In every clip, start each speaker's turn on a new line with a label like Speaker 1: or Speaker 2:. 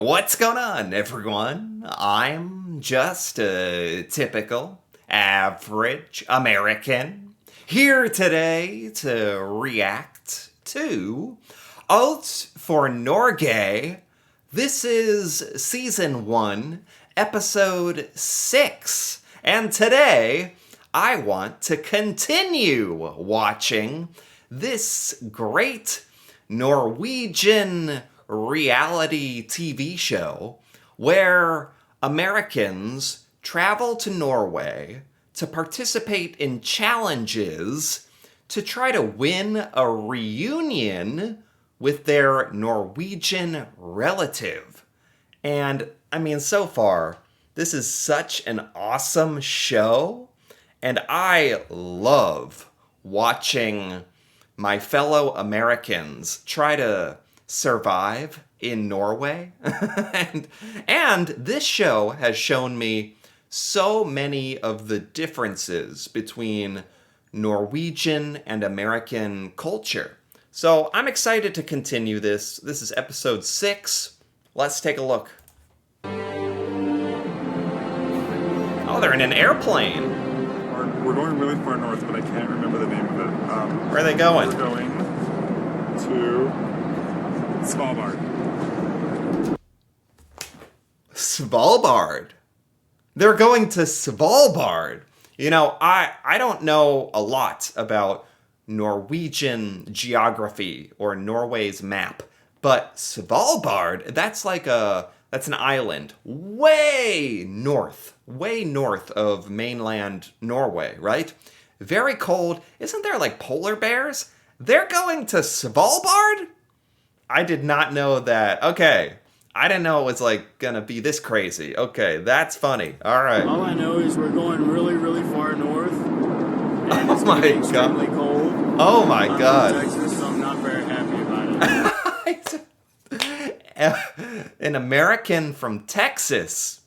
Speaker 1: What's going on, everyone? I'm just a typical, average American here today to react to Alt for Norge. This is Season 1, Episode 6, and today I want to continue watching this great Norwegian reality TV show where Americans travel to Norway to participate in challenges to try to win a reunion with their Norwegian relative. And I mean, so far, this is such an awesome show, and I love watching my fellow Americans try to survive in Norway. and this show has shown me so many of the differences between Norwegian and American culture. So I'm excited to continue this. This is episode 6. Let's take a look. Oh, they're in an airplane.
Speaker 2: We're going really far north, but I can't remember the name of it.
Speaker 1: Where are they going?
Speaker 2: We're going to Svalbard.
Speaker 1: Svalbard. They're going to Svalbard. You know, I don't know a lot about Norwegian geography or Norway's map, but Svalbard, that's an island way north of mainland Norway, right? Very cold. Isn't there like polar bears? They're going to Svalbard? I did not know that. Okay. I didn't know it was like gonna be this crazy. Okay, that's funny. All right.
Speaker 3: All I know is we're going really, really far north. And
Speaker 1: Oh
Speaker 3: it's gonna
Speaker 1: my
Speaker 3: be extremely
Speaker 1: God.
Speaker 3: cold.
Speaker 1: Oh my
Speaker 3: I'm
Speaker 1: God.
Speaker 3: from Texas, so I'm not very happy about it.
Speaker 1: An American from Texas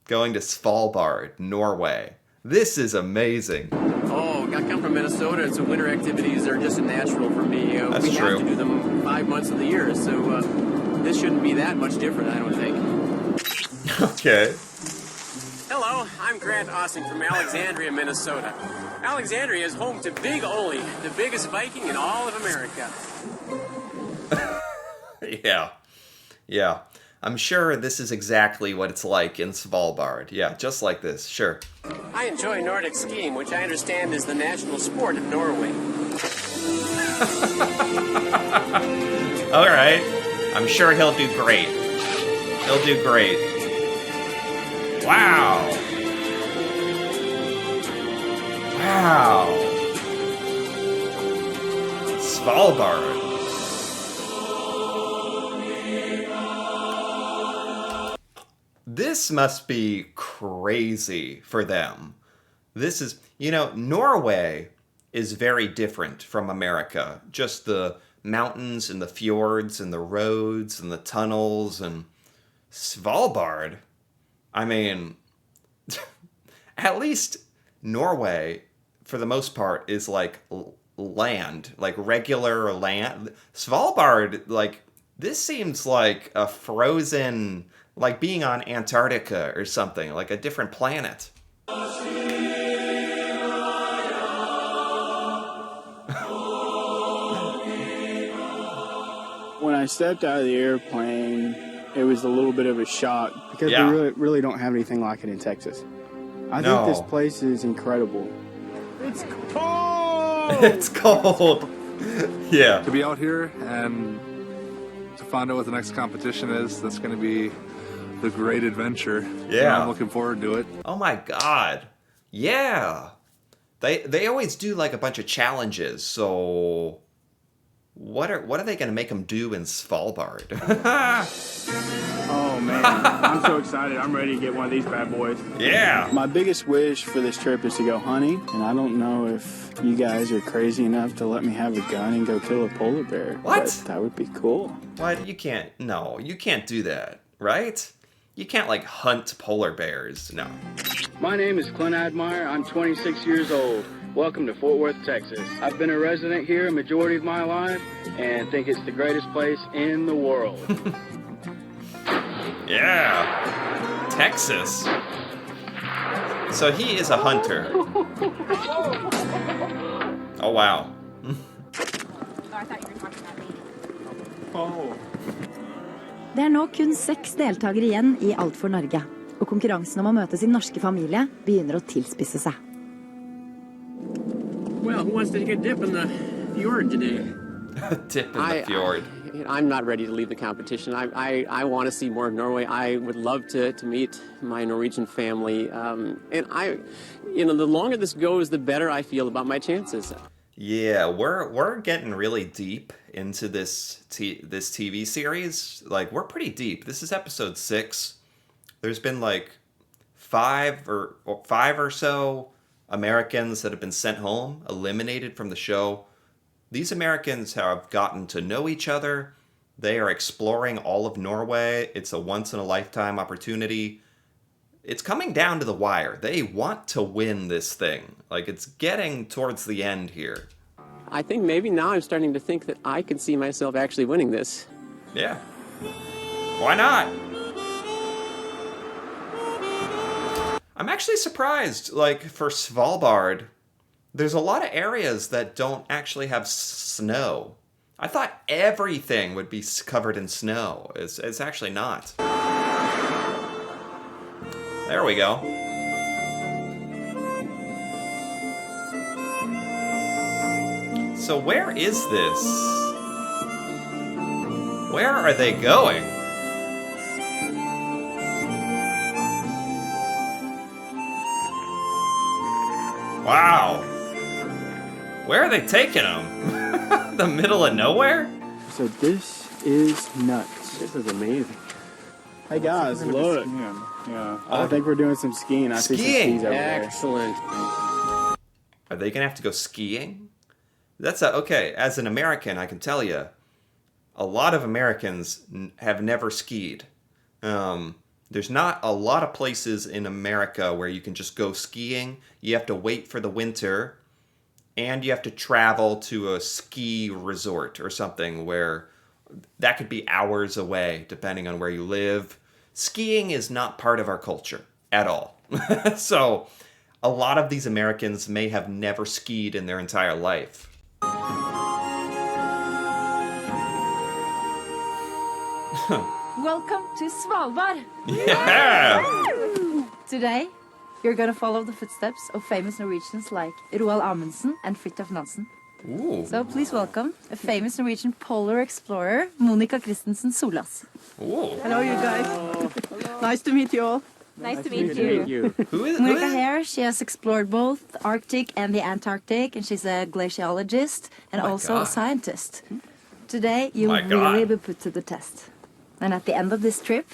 Speaker 1: going to Svalbard, Norway. This is amazing.
Speaker 4: Oh, I come from Minnesota, and so winter activities are just natural for me.
Speaker 1: That's
Speaker 4: we
Speaker 1: true.
Speaker 4: have to do them 5 months of the year, so this shouldn't be that much different, I don't think.
Speaker 1: Okay.
Speaker 4: Hello, I'm Grant Ossing from Alexandria, Minnesota. Alexandria is home to Big Ole, the biggest Viking in all of America.
Speaker 1: Yeah. I'm sure this is exactly what it's like in Svalbard. Yeah, just like this. Sure.
Speaker 4: I enjoy Nordic skiing, which I understand is the national sport of Norway.
Speaker 1: All right. I'm sure he'll do great. He'll do great. Wow. Svalbard. This must be crazy for them. This is, Norway is very different from America. Just the mountains and the fjords and the roads and the tunnels, and Svalbard. I mean, at least Norway, for the most part, is like land, like regular land. Svalbard, like, this seems like a frozen, like being on Antarctica or something, like a different planet.
Speaker 3: When I stepped out of the airplane, it was a little bit of a shock because
Speaker 1: Yeah.
Speaker 3: we really don't have anything like it in Texas. I
Speaker 1: No.
Speaker 3: think this place is incredible. It's cold!
Speaker 1: It's cold. Yeah.
Speaker 2: To be out here and to find out what the next competition is, that's going to be the great adventure.
Speaker 1: Yeah.
Speaker 2: I'm looking forward to it.
Speaker 1: Oh my God. Yeah. They always do like a bunch of challenges. So what are they going to make them do in Svalbard?
Speaker 3: Oh man, I'm so excited. I'm ready to get one of these bad boys.
Speaker 1: Yeah.
Speaker 3: My biggest wish for this trip is to go hunting, and I don't know if you guys are crazy enough to let me have a gun and go kill a polar bear.
Speaker 1: What?
Speaker 3: But that would be cool.
Speaker 1: What? You can't do that, right? You can't like hunt polar bears. No.
Speaker 3: My name is Clint Admire. I'm 26 years old. Welcome to Fort Worth, Texas. I've been a resident here a majority of my life and think it's the greatest place in the world.
Speaker 1: Yeah. Texas. So he is a hunter. Oh, wow.
Speaker 5: Det er nå kun 6 deltakere igjen i Alt for Norge. Og konkurransen om å møte sin norske familie begynner å tilspisse seg.
Speaker 4: Well, who wants to take a dip in the fjord today?
Speaker 1: Dip in the fjord.
Speaker 4: I'm not ready to leave the competition. I want to see more of Norway. I would love to meet my Norwegian family. The longer this goes, the better I feel about my chances.
Speaker 1: Yeah, we're getting really deep into this TV series. Like, we're pretty deep. This is episode 6. There's been like five or so Americans that have been sent home, eliminated from the show. These Americans have gotten to know each other. They are exploring all of Norway. It's a once-in-a-lifetime opportunity. It's coming down to the wire. They want to win this thing. Like, it's getting towards the end here.
Speaker 4: I think maybe now I'm starting to think that I could see myself actually winning this.
Speaker 1: Yeah. Why not? I'm actually surprised, like, for Svalbard, there's a lot of areas that don't actually have snow. I thought everything would be covered in snow. It's actually not. There we go. So where is this? Where are they going? Wow. Where are they taking them? The middle of nowhere?
Speaker 3: So this is nuts.
Speaker 4: This is amazing.
Speaker 3: Hey guys, look. Yeah. I think we're doing some skiing. I see some
Speaker 1: Skiing?
Speaker 3: skis over there.
Speaker 4: Excellent.
Speaker 1: Are they gonna have to go skiing? Okay, as an American, I can tell you, a lot of Americans have never skied. There's not a lot of places in America where you can just go skiing. You have to wait for the winter, and you have to travel to a ski resort or something where that could be hours away, depending on where you live. Skiing is not part of our culture at all. So a lot of these Americans may have never skied in their entire life.
Speaker 5: Welcome to Svalbard!
Speaker 1: Yeah!
Speaker 5: Today, you're gonna follow the footsteps of famous Norwegians like Roald Amundsen and Fridtjof Nansen.
Speaker 1: Ooh.
Speaker 5: So please welcome a famous Norwegian polar explorer, Monica Christensen Solas.
Speaker 1: Ooh.
Speaker 6: Hello, you guys. Nice to meet you all.
Speaker 5: Nice to
Speaker 4: Good to meet you.
Speaker 1: Who is
Speaker 5: Monica here, she has explored both the Arctic and the Antarctic, and she's a glaciologist and
Speaker 1: Oh my
Speaker 5: also
Speaker 1: God.
Speaker 5: a scientist. Today, you'll
Speaker 1: My
Speaker 5: really
Speaker 1: God.
Speaker 5: be put to the test. And at the end of this trip,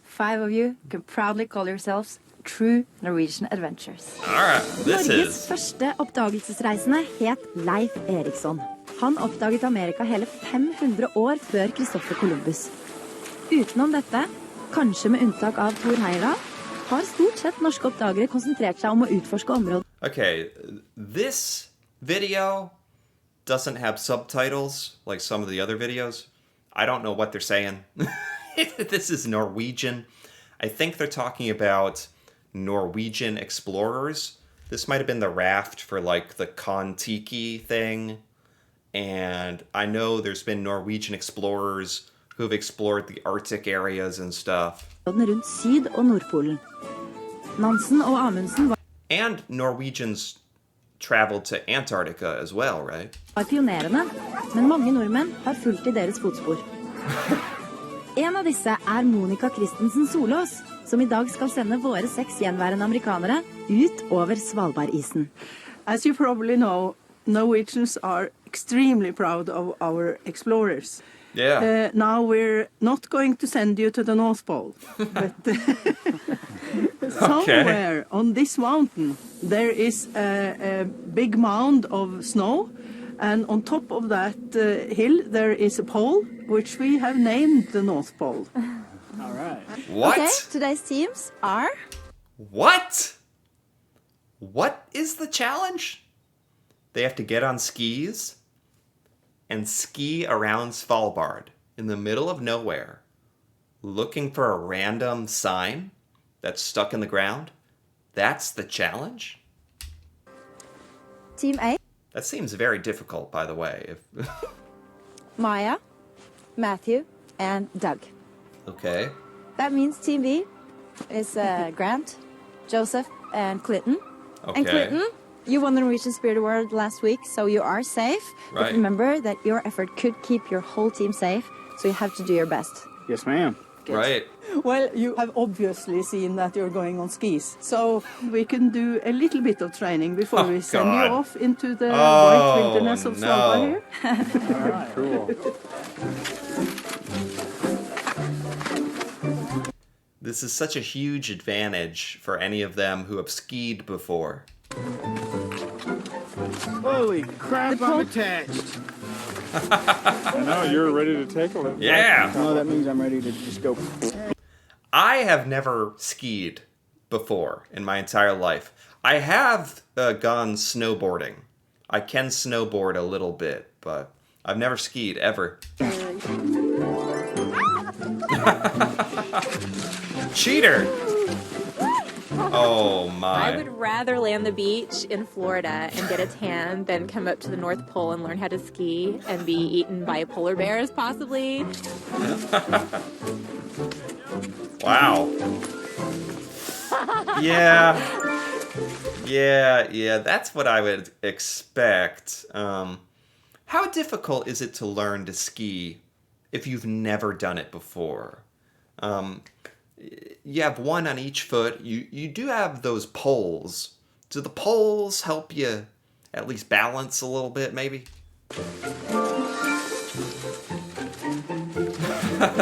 Speaker 5: 5 of you can proudly call yourselves true Norwegian adventurers.
Speaker 1: Alright, this
Speaker 5: Norges
Speaker 1: is...
Speaker 5: første oppdagelsesreisende het Leif Eriksson. Han oppdaget Amerika hele 500 år før Kristoffer Columbus. Utenom dette, kanskje med unntak av Thor Heyerdahl, har stort sett norske oppdagere konsentrert seg om å utforske området.
Speaker 1: Okay, this video doesn't have subtitles like some of the other videos. I don't know what they're saying. This is Norwegian. I think they're talking about Norwegian explorers. This might have been the raft for like the Kon-Tiki thing. And I know there's been Norwegian explorers who've explored the Arctic areas and stuff.
Speaker 5: Rundt Syd- og Nordpolen. Nansen og Amundsen
Speaker 1: And Norwegians traveled to Antarctica as well, right?
Speaker 5: var pionerene, men mange nordmenn har fulgt i deres fotspor. En av disse er Monica Christensen Solås, som i dag skal sende våre 6 gjenværende amerikanere ut over Svalbardisen.
Speaker 6: As you probably know, Norwegians are extremely proud of our explorers.
Speaker 1: Yeah.
Speaker 6: Now we're not going to send you to the North Pole, but somewhere on this mountain there is a big mound of snow, and on top of that hill there is a pole which we have named the North Pole.
Speaker 3: All right.
Speaker 1: What?
Speaker 5: Okay, today's teams are...
Speaker 1: What? What is the challenge? They have to get on skis and ski around Svalbard in the middle of nowhere Looking for a random sign that's stuck in the ground? That's the challenge?
Speaker 5: Team A,
Speaker 1: That seems very difficult, by the way.
Speaker 5: Maya, Matthew, and Doug.
Speaker 1: Okay.
Speaker 5: That means Team B is Grant, Joseph, and Clinton.
Speaker 1: Okay.
Speaker 5: And Clinton, you won the Norwegian Spirit Award last week, so you are safe.
Speaker 1: Right.
Speaker 5: But remember that your effort could keep your whole team safe, so you have to do your best.
Speaker 3: Yes, ma'am.
Speaker 1: Right.
Speaker 6: Well, you have obviously seen that you're going on skis, so we can do a little bit of training before we send
Speaker 1: God.
Speaker 6: you off into the white wilderness of
Speaker 1: no.
Speaker 6: Svalbard here.
Speaker 2: Cool.
Speaker 1: This is such a huge advantage for any of them who have skied before.
Speaker 3: Holy crap, I'm attached.
Speaker 7: I know, you're ready to take a look.
Speaker 1: Yeah!
Speaker 3: No, that means I'm ready to just go.
Speaker 1: I have never skied before in my entire life. I have gone snowboarding. I can snowboard a little bit, but I've never skied ever. Cheater! Oh my.
Speaker 8: I would rather lay on the beach in Florida and get a tan than come up to the North Pole and learn how to ski and be eaten by polar bears, possibly.
Speaker 1: Wow. Yeah, that's what I would expect. How difficult is it to learn to ski if you've never done it before? You have one on each foot. You do have those poles. Do the poles help you at least balance a little bit, maybe?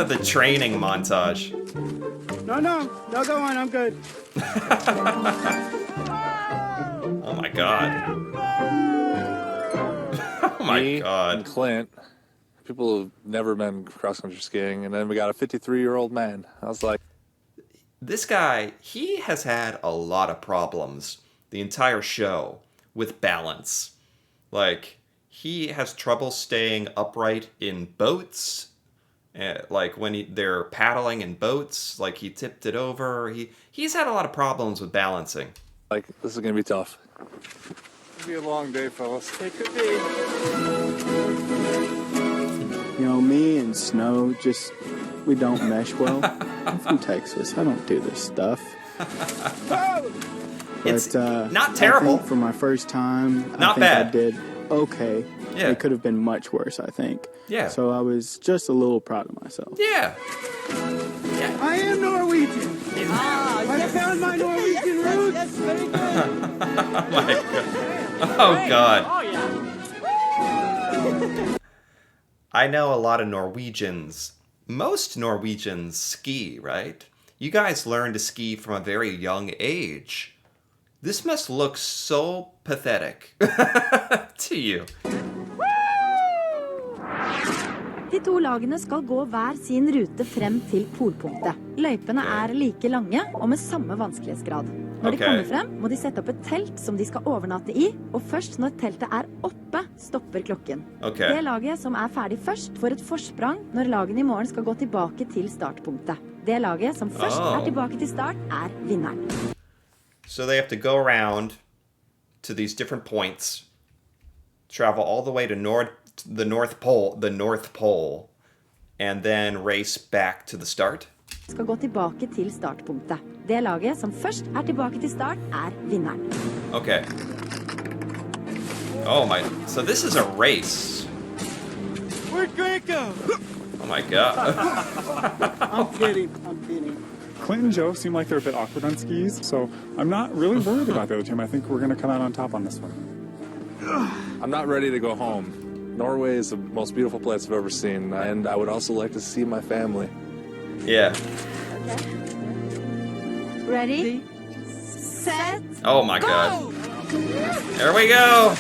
Speaker 1: The training montage.
Speaker 3: No, go on, I'm good.
Speaker 1: Oh my god. Oh my
Speaker 2: Me
Speaker 1: god.
Speaker 2: and Clint, people who've never been cross-country skiing, and then we got a 53-year-old man. I was like,
Speaker 1: This guy, he has had a lot of problems the entire show with balance. Like, he has trouble staying upright in boats. Like, when they're paddling in boats, like, he tipped it over. He's had a lot of problems with balancing.
Speaker 2: this is going to be tough.
Speaker 7: It'll be a long day, fellas.
Speaker 3: It could be. You know, me and Snow, we don't mesh well. I'm from Texas. I don't do this stuff.
Speaker 1: It's
Speaker 3: But,
Speaker 1: not terrible.
Speaker 3: I think for my first time,
Speaker 1: Not
Speaker 3: I
Speaker 1: bad.
Speaker 3: did okay.
Speaker 1: Yeah.
Speaker 3: It could have been much worse, I think.
Speaker 1: Yeah.
Speaker 3: So I was just a little proud of myself.
Speaker 1: Yeah.
Speaker 3: I am Norwegian. I found my Norwegian roots.
Speaker 6: Yes, very good.
Speaker 1: Oh god. I know a lot of Norwegians. Most Norwegians ski, right? You guys learn to ski from a very young age. This must look so pathetic to you.
Speaker 5: De to lagene skal gå hver sin rute frem til polpunktet. Løypene er like lange og med samme vanskelighetsgrad. Når de
Speaker 1: Ok.
Speaker 5: kommer frem, må de sette opp et telt som de skal overnatte i, og først når teltet er oppe, stopper klokken.
Speaker 1: Ok.
Speaker 5: Det laget som er ferdig først, får et forsprang når lagene i morgen skal gå tilbake til startpunktet. Det laget som først
Speaker 1: Oh.
Speaker 5: er tilbake til start, er vinneren.
Speaker 1: So they have to go around to these different points, travel all the way to the North Pole, and then race back to the start.
Speaker 5: Skal gå tilbake til startpunktet. Det laget som først er tilbake til start, er vinneren.
Speaker 1: Okay. Oh my, so this is a race.
Speaker 3: Where'd Grant go?
Speaker 1: Oh my god.
Speaker 3: I'm kidding.
Speaker 7: Clint and Joe seem like they're a bit awkward on skis, so I'm not really worried about the other team. I think we're going to come out on top on this one.
Speaker 2: I'm not ready to go home. Norway is the most beautiful place I've ever seen, and I would also like to see my family.
Speaker 1: Yeah.
Speaker 5: Ready? Set!
Speaker 1: Oh my god. There we go.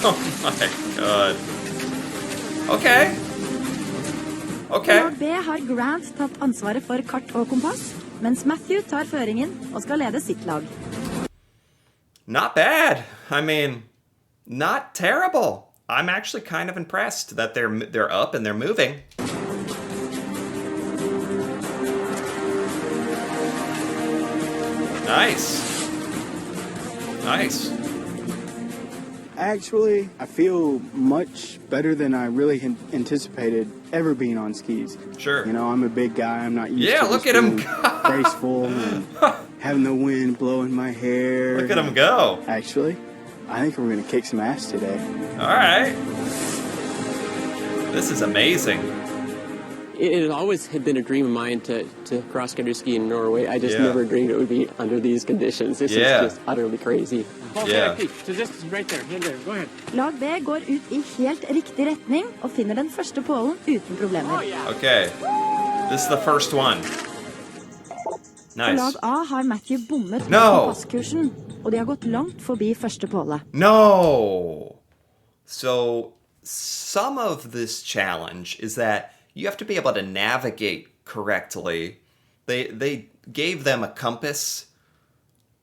Speaker 1: Oh my god. Okay. Okay.
Speaker 5: Lag B har Grant tatt ansvaret for kart og kompass, mens Matthew tar føringen og skal lede sitt lag.
Speaker 1: Not bad. I mean, not terrible. I'm actually kind of impressed that they're up and they're moving. Nice. Nice.
Speaker 3: Actually, I feel much better than I really anticipated ever being on skis.
Speaker 1: Sure.
Speaker 3: You know, I'm a big guy. I'm not used
Speaker 1: Yeah,
Speaker 3: to
Speaker 1: look
Speaker 3: just
Speaker 1: at him
Speaker 3: being
Speaker 1: go.
Speaker 3: graceful and having the wind blowing my hair.
Speaker 1: Look at him go.
Speaker 3: Actually, I think we're going to kick some ass today.
Speaker 1: All right. This is amazing.
Speaker 4: It always had been a dream of mine to cross-country ski in Norway. I just
Speaker 1: Yeah.
Speaker 4: never dreamed it would be under these conditions. This
Speaker 1: Yeah.
Speaker 4: is just utterly crazy.
Speaker 1: Yeah.
Speaker 4: So just right there, head there. Go ahead.
Speaker 5: Lag B går ut i helt riktig retning og finner den første pålen uten problemer.
Speaker 1: Okay. This is the first one.
Speaker 5: På lag
Speaker 1: Nice.
Speaker 5: A har Matthew bommet
Speaker 1: No.
Speaker 5: på passkursen, og de har gått langt forbi første påle.
Speaker 1: No. So some of this challenge is that you have to be able to navigate correctly. They gave them a compass.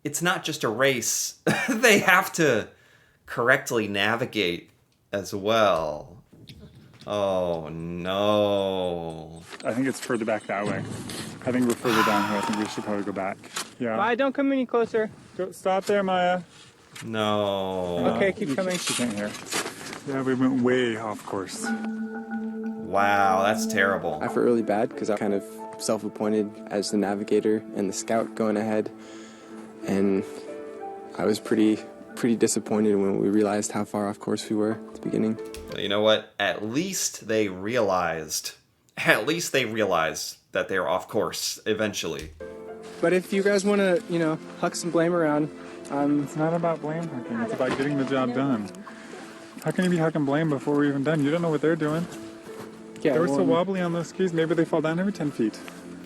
Speaker 1: It's not just a race. They have to correctly navigate as well. Oh no.
Speaker 7: I think it's further back that way. I think we're further down here. I think we should probably go back. Yeah.
Speaker 9: Bye, don't come any closer.
Speaker 7: Go, stop there, Maya.
Speaker 1: No.
Speaker 9: Okay, keep coming.
Speaker 7: She can't hear. Yeah, we went way off course.
Speaker 1: Wow, that's terrible.
Speaker 10: I felt really bad because I'm kind of self-appointed as the navigator and the scout going ahead, and I was pretty disappointed when we realized how far off course we were at the beginning.
Speaker 1: You know what? At least they realized that they're off course eventually.
Speaker 9: But if you guys want to, you know, huck some blame around,
Speaker 7: It's not about blame hucking. It's about getting the job done. How can you be hucking blame before we're even done? You don't know what they're doing.
Speaker 9: yeah.
Speaker 7: They were so
Speaker 9: well,
Speaker 7: wobbly on those skis. Maybe they fall down every 10 feet.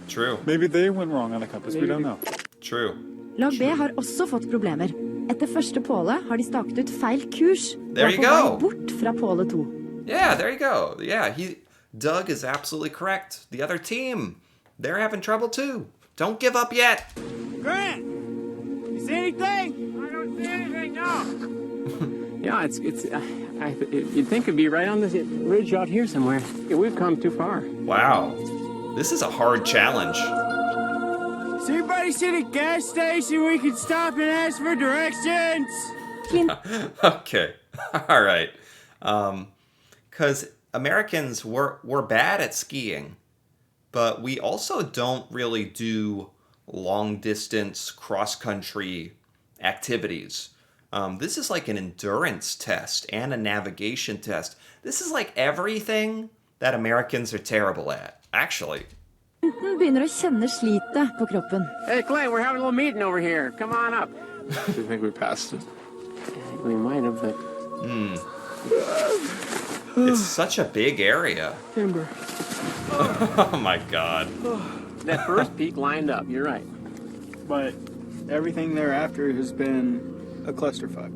Speaker 1: True.
Speaker 7: Maybe they went wrong on the compass. We don't know.
Speaker 1: True.
Speaker 5: Lag B har også fått problemer. Etter første påle har de staket ut feil kurs og
Speaker 1: There
Speaker 5: er
Speaker 1: you
Speaker 5: på vei
Speaker 1: go.
Speaker 5: bort fra påle 2.
Speaker 1: Yeah, there you go. Yeah, Doug is absolutely correct. The other team, they're having trouble too. Don't give up yet.
Speaker 9: Grant, you see anything? I don't see anything. No.
Speaker 4: Yeah, you'd think it'd be right on this ridge out here somewhere. Yeah, we've come too far.
Speaker 1: Wow. This is a hard challenge.
Speaker 9: Does anybody see the gas station we can stop and ask for directions?
Speaker 1: Okay. All right. Because Americans, we're bad at skiing, but we also don't really do long-distance cross-country activities. This is like an endurance test and a navigation test. This is like everything that Americans are terrible at, actually.
Speaker 5: Clinton begynner å kjenne slitet på kroppen.
Speaker 4: Hey, Clay, we're having a little meeting over here. Come on up.
Speaker 10: I think we passed it.
Speaker 4: We might have, but
Speaker 1: It's such a big area.
Speaker 9: Timber.
Speaker 1: Oh my god.
Speaker 4: that first peak lined up. You're right.
Speaker 3: But everything thereafter has been a clusterfuck.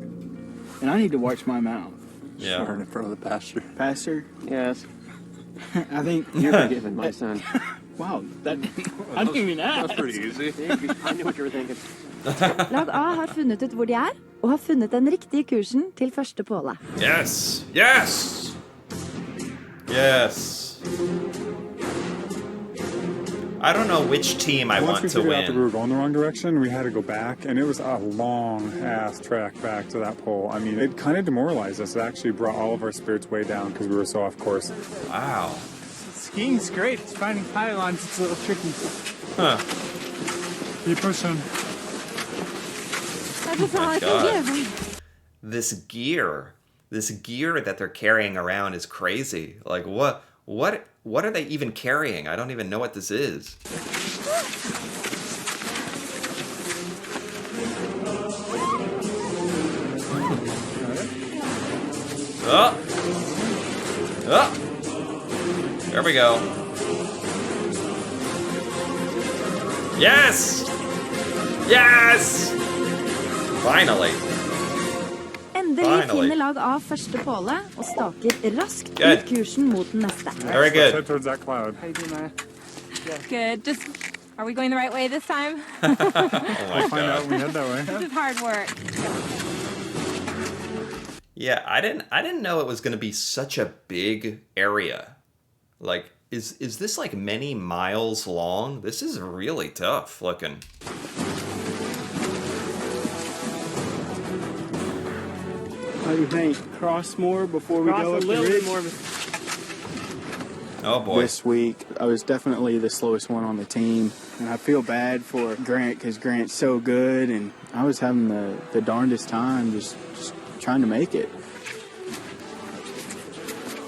Speaker 3: And I need to watch my mouth.
Speaker 1: Yeah.
Speaker 10: Right in front of the pasture.
Speaker 3: Pastor,
Speaker 4: Yes.
Speaker 3: I think
Speaker 4: You're forgiven, my son.
Speaker 3: wow, I didn't even ask.
Speaker 10: That's pretty easy.
Speaker 4: I knew what you were thinking.
Speaker 5: Lag A har funnet ut hvor de er, og har funnet den riktige kursen til første påle.
Speaker 1: Yes! Yes! Yes! I don't know which team I
Speaker 7: Once
Speaker 1: want
Speaker 7: we
Speaker 1: to
Speaker 7: figured out that we
Speaker 1: win.
Speaker 7: were going the wrong direction, we had to go back, and it was a long-ass trek back to that pole. I mean, it kind of demoralized us. It actually brought all of our spirits way down because we were so off course.
Speaker 1: Wow.
Speaker 9: Skiing's great. It's finding pylons. It's a little tricky.
Speaker 1: Huh.
Speaker 7: Keep pushing.
Speaker 5: Det er så
Speaker 1: my
Speaker 5: jeg kan
Speaker 1: God.
Speaker 5: leve.
Speaker 1: This gear that they're carrying around is crazy. Like what are they even carrying? I don't even know what this is. Oh. Oh. There we go. Yes! Yes! Finally.
Speaker 5: Endelig
Speaker 1: Finally.
Speaker 5: finner lag A første påle og staker raskt
Speaker 1: Good.
Speaker 5: ut kursen mot den neste.
Speaker 1: Very
Speaker 7: Let's
Speaker 1: good.
Speaker 7: head towards that cloud.
Speaker 9: How you doing, Maya?
Speaker 8: Good. Just, are we going the right way this time?
Speaker 1: Oh my
Speaker 7: Find out
Speaker 1: god.
Speaker 7: when we head that way.
Speaker 8: This is hard work.
Speaker 1: Yeah, I didn't know it was going to be such a big area. Like is this like many miles long? This is really tough looking.
Speaker 3: How do you think? Cross more before we go up the ridge?
Speaker 1: Oh boy.
Speaker 3: This week, I was definitely the slowest one on the team. And I feel bad for Grant because Grant's so good. And I was having the darndest time just trying to make it.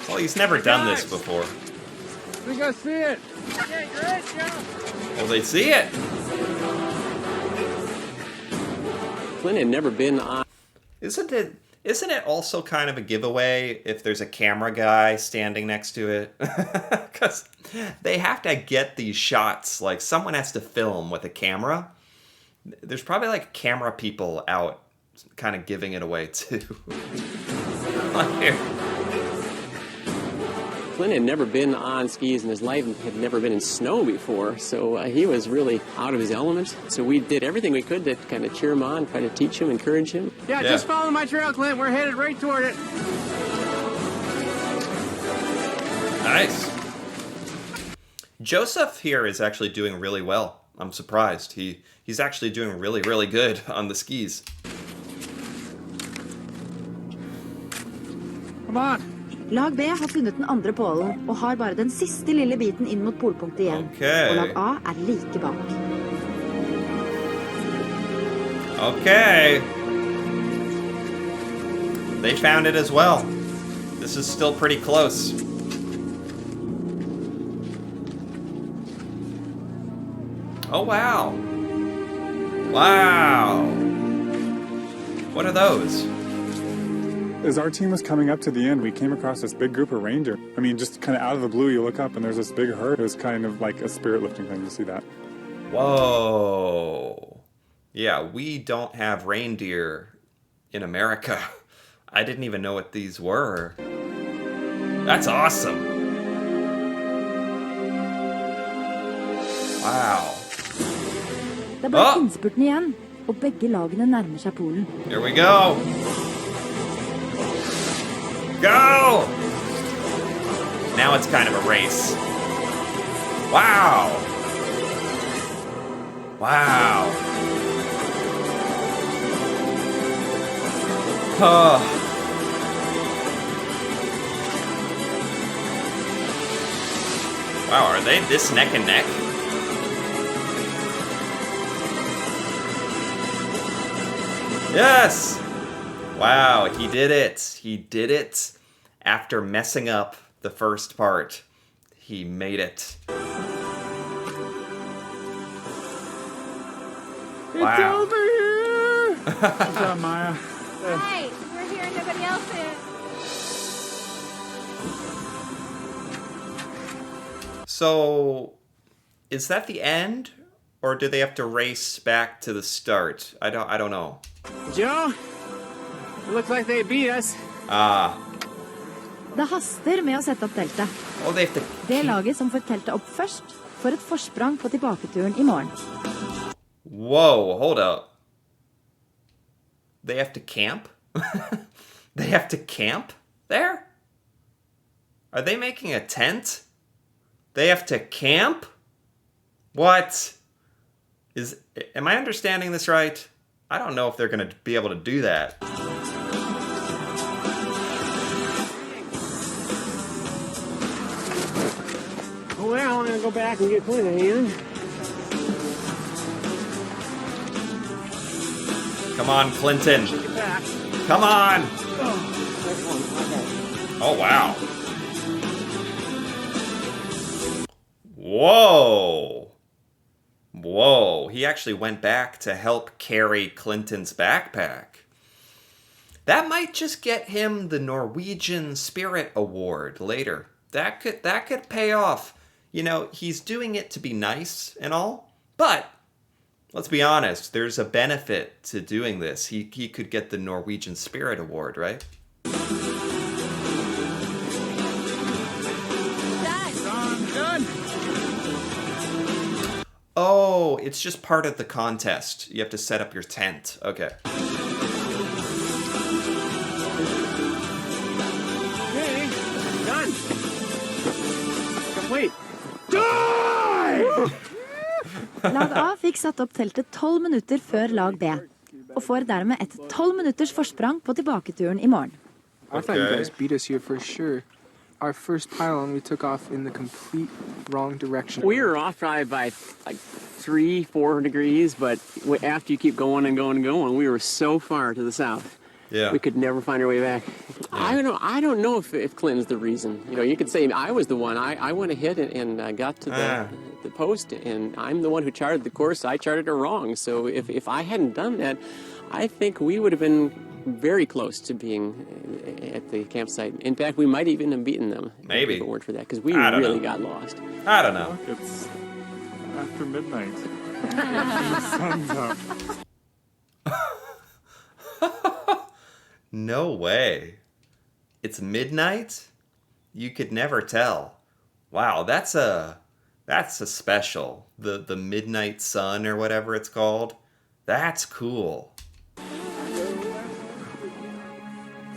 Speaker 1: Well, he's never done this before.
Speaker 9: We go see it. Okay, great, Joe.
Speaker 1: Well, they see it.
Speaker 4: Clint had never been on.
Speaker 1: Isn't it also kind of a giveaway if there's a camera guy standing next to it? Because they have to get these shots. Like, someone has to film with a camera. There's probably, like, camera people out kind of giving it away, too. Here.
Speaker 4: Clint had never been on skis in his life and had never been in snow before, so he was really out of his element. So we did everything we could to kind of cheer him on, try to teach him, encourage him.
Speaker 9: Yeah, just follow my trail, Clint. We're headed right toward it.
Speaker 1: Nice. Joseph here is actually doing really well. I'm surprised. He's actually doing really, really good on the skis.
Speaker 9: Come on.
Speaker 5: Lag B har funnet den andre pålen og har bare den siste lille biten inn mot polpunktet igjen.
Speaker 1: Okay.
Speaker 5: Og lag A er like bak.
Speaker 1: Okay. They found it as well. This is still pretty close. Oh, wow. Wow. What are those?
Speaker 7: As our team was coming up to the end, we came across this big group of reindeer. I mean, just kind of out of the blue, you look up and there's this big herd. It was kind of like a spirit lifting thing to see that.
Speaker 1: Whoa. Yeah, we don't have reindeer in America. I didn't even know what these were. That's awesome. Wow.
Speaker 5: Det er bare innspurten igjen, og begge lagene nærmer seg polen.
Speaker 1: Here we go. Go! Now it's kind of a race. Wow. Wow. Wow, are they this neck and neck? Yes! Wow, he did it. He did it. After messing up the first part, he made it.
Speaker 9: It's over here!
Speaker 3: What's up, Maya?
Speaker 8: Hi, we're here and nobody else is.
Speaker 1: So, is that the end? Or do they have to race back to the start? I don't know.
Speaker 9: Joe, it looks like they beat us.
Speaker 5: Det haster med å sette opp teltet.
Speaker 1: Oh, they have to...
Speaker 5: Det laget som får teltet opp først, får et forsprang på tilbaketuren i morgen.
Speaker 1: Whoa, hold up. They have to camp? They have to camp there? Are they making a tent? They have to camp? What? Am I understanding this right? I don't know if they're going to be able to do that.
Speaker 9: Well, I'm gonna go back and get Clint a hand.
Speaker 1: Come on, Clinton. Come on. Oh, wow. Whoa. Whoa. He actually went back to help carry Clinton's backpack. That might just get him the Norwegian Spirit Award later. That could pay off. You know, he's doing it to be nice and all, but let's be honest, there's a benefit to doing this. He could get the Norwegian Spirit Award, right?
Speaker 9: Done.
Speaker 1: Oh, it's just part of the contest. You have to set up your tent. Okay.
Speaker 9: Okay, done. Complete.
Speaker 5: Lag A fikk satt opp teltet 12 minutter før lag B. og får dermed et 12 minutters forsprang på tilbaketuren i morgen.
Speaker 10: I thought you guys beat us here for sure. Our first pylon, we took off in the complete wrong direction.
Speaker 4: We were off drive by like 3-4 degrees, but after you keep going and going and going, we were so far to the south.
Speaker 1: Yeah.
Speaker 4: We could never find our way back. Yeah. I don't know if Clinton's the reason. You know, you could say I was the one. I went ahead and got to the post, and I'm the one who charted the course. I charted it wrong. So if I hadn't done that, I think we would have been very close to being at the campsite. In fact, we might even have beaten them.
Speaker 1: Maybe.
Speaker 4: If it weren't for that, because we really got lost.
Speaker 1: I don't know.
Speaker 7: It's after midnight. The sun's up.
Speaker 1: No way. It's midnight? You could never tell. Wow, that's a special. The midnight sun or whatever it's called. That's cool.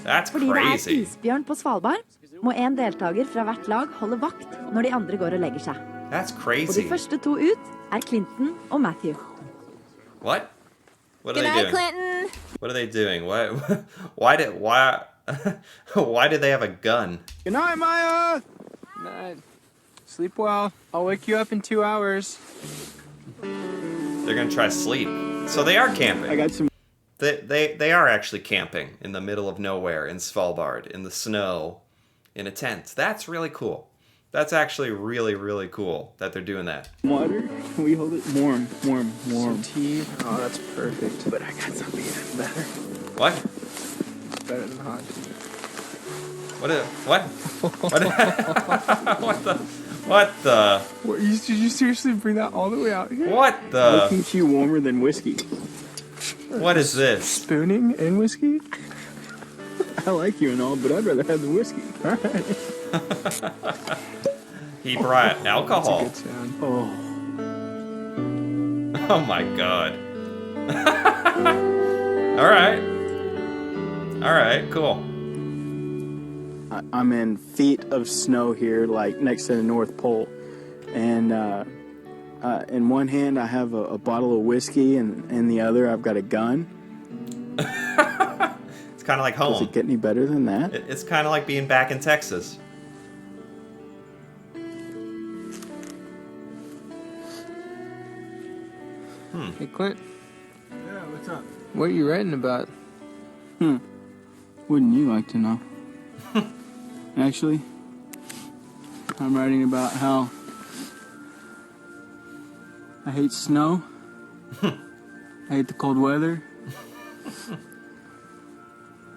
Speaker 1: That's
Speaker 5: Fordi det
Speaker 1: crazy.
Speaker 5: isbjørn på Svalbard, må en deltaker fra hvert lag holde vakt når de andre går og legger seg.
Speaker 1: That's
Speaker 5: Og
Speaker 1: crazy.
Speaker 5: de første 2 ut Clinton og Matthew.
Speaker 1: What? What are
Speaker 8: Good
Speaker 1: they
Speaker 8: night,
Speaker 1: doing?
Speaker 8: Clinton.
Speaker 1: What are they doing? Why did they have a gun?
Speaker 3: Good night, Maya.
Speaker 10: Night. Sleep well. I'll wake you up in 2 hours.
Speaker 1: They're gonna try to sleep. So they are camping.
Speaker 3: I got some.
Speaker 1: They are actually camping in the middle of nowhere in Svalbard, in the snow, in a tent. That's really cool. That's actually really, really cool that they're doing that.
Speaker 3: Water? Can we hold it? Warm.
Speaker 10: Some tea. Oh, that's perfect. But I got something even better.
Speaker 1: What?
Speaker 10: Better than hot.
Speaker 1: What? What the?
Speaker 10: Did you seriously bring that all the way out here?
Speaker 1: What the?
Speaker 3: Keeps you warmer than whiskey.
Speaker 1: What is this?
Speaker 10: Spooning and whiskey?
Speaker 3: I like you and all, but I'd rather have the whiskey. All right.
Speaker 1: He brought alcohol.
Speaker 10: That's a good sound.
Speaker 3: Oh.
Speaker 1: Oh my god. All right, cool.
Speaker 3: I'm in feet of snow here, like next to the North Pole. And in one hand, I have a bottle of whiskey, and in the other, I've got a gun.
Speaker 1: It's kind of like home.
Speaker 3: Does it get any better than that?
Speaker 1: It's kind of like being back in Texas.
Speaker 10: Hey, Clint,
Speaker 3: Yeah, what's up?
Speaker 10: what are you writing about?
Speaker 3: Wouldn't you like to know? Actually, I'm writing about how I hate snow. I hate the cold weather.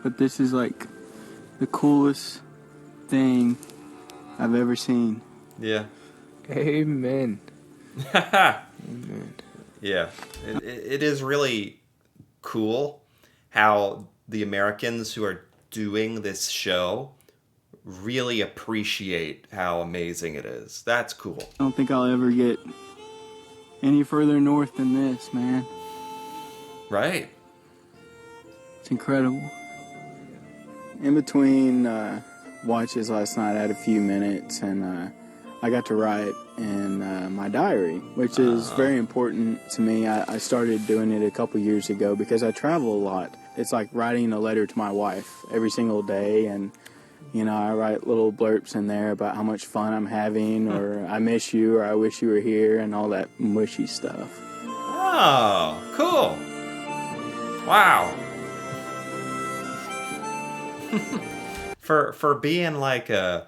Speaker 3: But this is like the coolest thing I've ever seen.
Speaker 1: Yeah.
Speaker 10: Amen. Amen.
Speaker 1: Yeah. It is really cool how the Americans who are doing this show really appreciate how amazing it is. That's cool.
Speaker 3: I don't think I'll ever get any further north than this, man.
Speaker 1: Right.
Speaker 3: It's incredible. In between watches last night, I had a few minutes, and I got to write in my diary, which is very important to me. I started doing it a couple years ago because I travel a lot. It's like writing a letter to my wife every single day, and you know, I write little blurbs in there about how much fun I'm having, or I miss you, or I wish you were here, and all that mushy stuff.
Speaker 1: Oh, cool. Wow. For being like a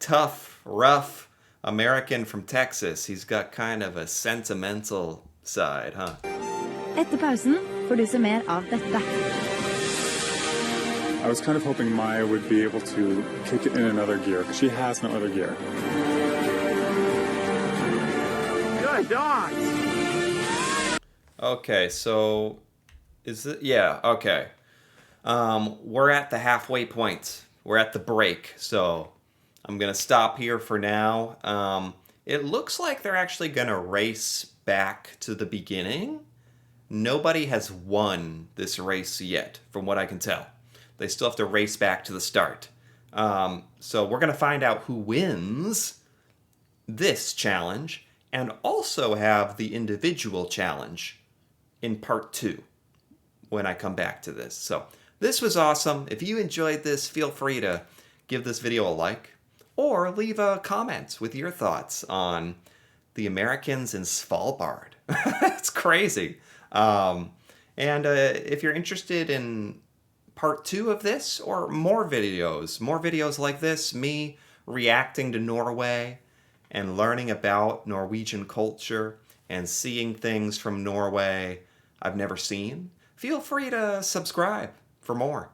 Speaker 1: tough, rough American from Texas, he's got kind of a sentimental side, huh?
Speaker 5: Etter pausen får du se mer av dette.
Speaker 7: I was kind of hoping Maya would be able to kick it in another gear. She has no other gear.
Speaker 9: Good dogs.
Speaker 1: Okay, so is it? Yeah, okay. We're at the halfway point. We're at the break, so I'm gonna stop here for now. It looks like they're actually gonna race back to the beginning. Nobody has won this race yet, from what I can tell. They still have to race back to the start. So we're gonna find out who wins this challenge, and also have the individual challenge in part 2. when I come back to this. So this was awesome. If you enjoyed this, feel free to give this video a like or leave a comment with your thoughts on the Americans in Svalbard. It's crazy. If you're interested in part 2 of this or more videos like this, me reacting to Norway and learning about Norwegian culture and seeing things from Norway I've never seen, feel free to subscribe for more.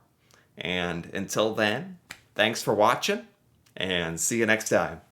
Speaker 1: And until then, thanks for watching and see you next time.